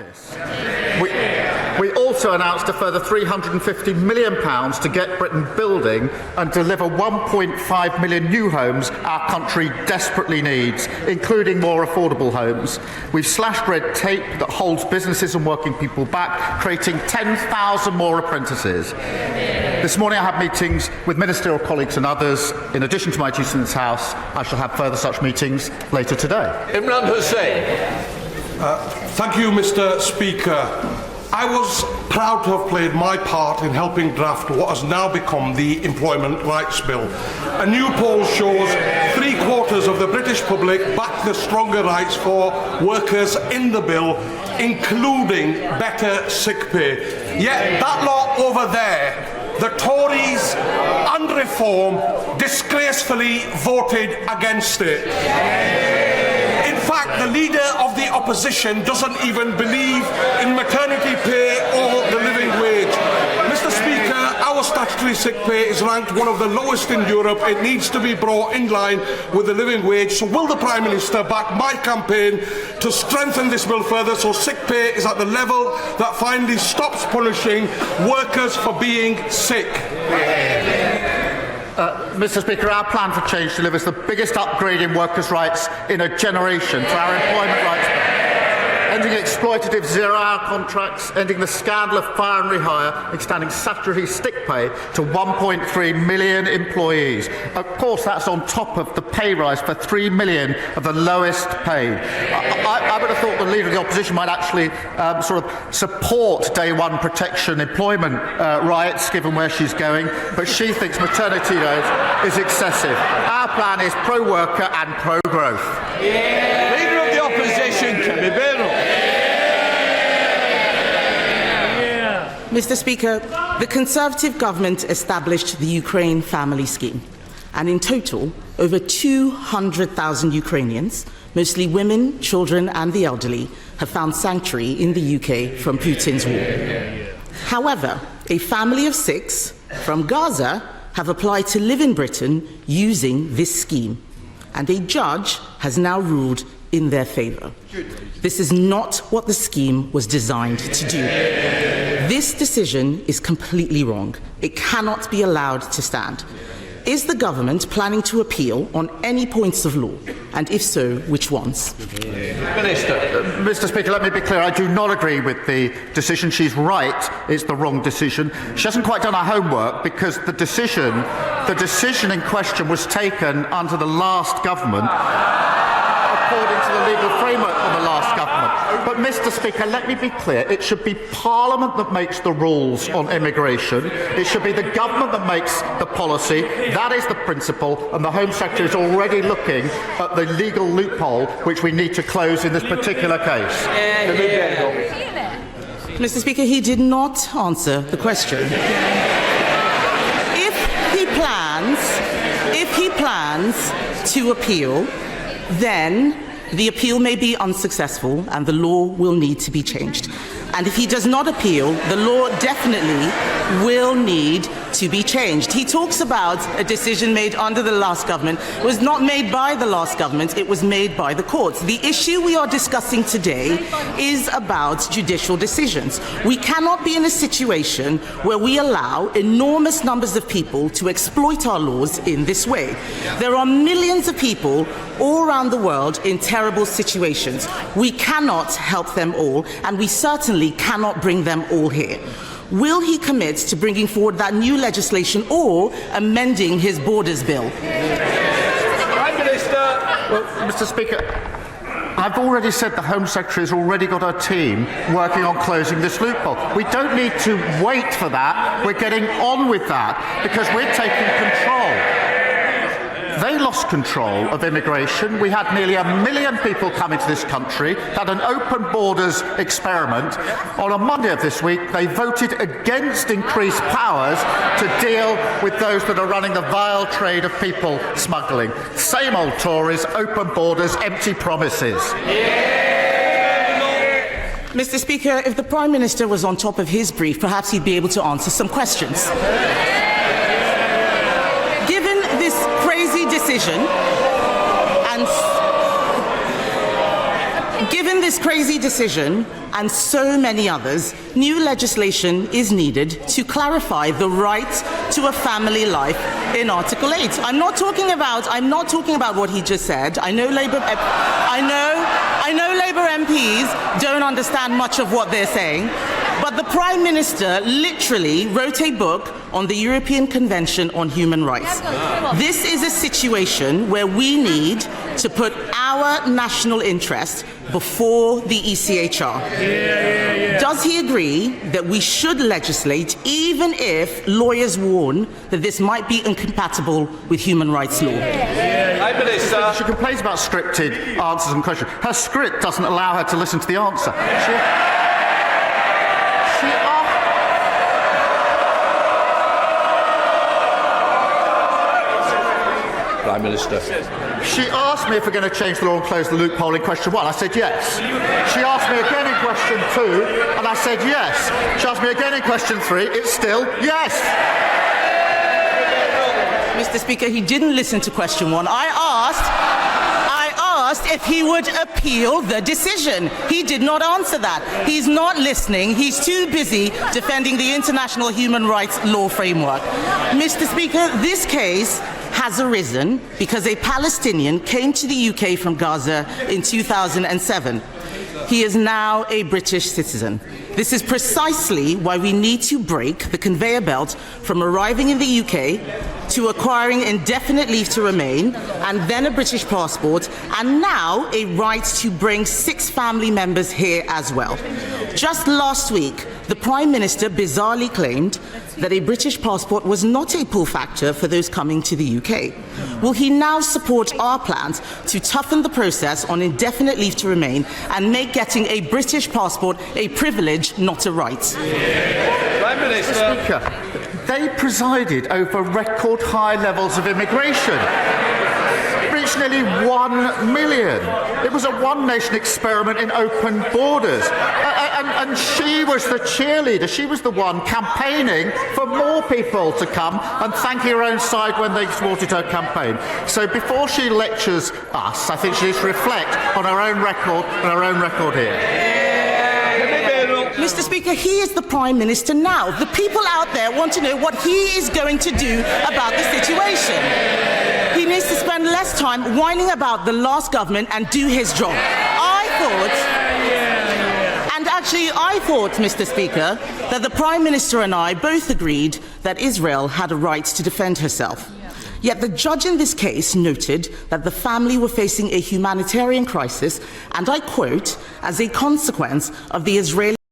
justice. We also announced a further £350 million to get Britain building and deliver 1.5 million new homes our country desperately needs, including more affordable homes. We've slashed red tape that holds businesses and working people back, creating 10,000 more apprentices. This morning I have meetings with ministerial colleagues and others. In addition to my duties in this House, I shall have further such meetings later today. Imran Hussain. Thank you, Mr. Speaker. I was proud to have played my part in helping draft what has now become the Employment Rights Bill. A new poll shows 3/4 of the British public back the stronger rights for workers in the bill, including better sick pay. Yet that lot over there, the Tories and Reform, disgracefully voted against it. In fact, the leader of the opposition doesn't even believe in maternity pay or the living wage. Mr. Speaker, our statutory sick pay is ranked one of the lowest in Europe. It needs to be brought in line with the living wage. So will the Prime Minister back my campaign to strengthen this bill further so sick pay is at the level that finally stops punishing workers for being sick? Mr. Speaker, our plan for change delivers the biggest upgrade in workers' rights in a generation to our employment rights bill. Ending exploitative zero-hour contracts, ending the scandal of fire and rehire, extending statutory sick pay to 1.3 million employees. Of course, that's on top of the pay rise for 3 million of the lowest paid. I would have thought the Leader of the Opposition might actually sort of support day one protection employment rights, given where she's going, but she thinks maternity leave is excessive. Our plan is pro-worker and pro-growth. Yeah. Leader of the Opposition, Kemi Badenoch. Mr. Speaker, the Conservative government established the Ukraine Family Scheme, and in total, over 200,000 Ukrainians, mostly women, children and the elderly, have found sanctuary in the UK from Putin's war. However, a family of 6 from Gaza have applied to live in Britain using this scheme, and a judge has now ruled in their favour. This is not what the scheme was designed to do. This decision is completely wrong. It cannot be allowed to stand. Is the government planning to appeal on any points of law? And if so, which ones? Minister. Mr. Speaker, let me be clear. I do not agree with the decision. She's right. It's the wrong decision. She hasn't quite done her homework because the decision in question was taken under the last government, according to the legal framework of the last government. But, Mr. Speaker, let me be clear. It should be Parliament that makes the rules on immigration. It should be the government that makes the policy. That is the principle, and the Home Secretary is already looking at the legal loophole which we need to close in this particular case. Mr. Speaker, he did not answer the question. If he plans to appeal, then the appeal may be unsuccessful and the law will need to be changed. And if he does not appeal, the law definitely will need to be changed. He talks about a decision made under the last government. It was not made by the last government, it was made by the courts. The issue we are discussing today is about judicial decisions. We cannot be in a situation where we allow enormous numbers of people to exploit our laws in this way. There are millions of people all around the world in terrible situations. We cannot help them all, and we certainly cannot bring them all here. Will he commit to bringing forward that new legislation or amending his borders bill? Prime Minister. Well, Mr. Speaker, I've already said the Home Secretary has already got her team working on closing this loophole. We don't need to wait for that. We're getting on with that because we're taking control. They lost control of immigration. We had nearly 1 million people come into this country, had an open borders experiment. On a Monday of this week, they voted against increased powers to deal with those that are running the vile trade of people smuggling. Same old Tories, open borders, empty promises. Mr. Speaker, if the Prime Minister was on top of his brief, perhaps he'd be able to answer some questions. Given this crazy decision, and Given this crazy decision and so many others, new legislation is needed to clarify the right to a family life in Article 8. I'm not talking about what he just said. I know Labour MPs don't understand much of what they're saying, but the Prime Minister literally wrote a book on the European Convention on Human Rights. This is a situation where we need to put our national interest before the ECHR. Does he agree that we should legislate even if lawyers warn that this might be incompatible with human rights law? She complains about scripted answers and questions. Her script doesn't allow her to listen to the answer. Prime Minister. She asked me if we're going to change the law and close the loophole in question 1. I said yes. She asked me again in question 2, and I said yes. She asked me again in question 3. It's still yes. Mr. Speaker, he didn't listen to question 1. I asked if he would appeal the decision. He did not answer that. He's not listening. He's too busy defending the international human rights law framework. Mr. Speaker, this case has arisen because a Palestinian came to the UK from Gaza in 2007. He is now a British citizen. This is precisely why we need to break the conveyor belt from arriving in the UK to acquiring indefinite leave to remain and then a British passport and now a right to bring 6 family members here as well. Just last week, the Prime Minister bizarrely claimed that a British passport was not a pull factor for those coming to the UK. Will he now support our plans to toughen the process on indefinite leave to remain and make getting a British passport a privilege, not a right? Prime Minister. Speaker, they presided over record high levels of immigration. Reached nearly 1 million. It was a one-nation experiment in open borders. And she was the cheerleader. She was the one campaigning for more people to come and thanking her own side when they thwarted her campaign. So before she lectures us, I think she needs to reflect on her own record here. Mr. Speaker, he is the Prime Minister now. The people out there want to know what he is going to do about the situation. He needs to spend less time whining about the last government and do his job. I thought, Mr. Speaker, that the Prime Minister and I both agreed that Israel had a right to defend herself. Yet the judge in this case noted that the family were facing a humanitarian crisis, and I quote, as a consequence of the Israeli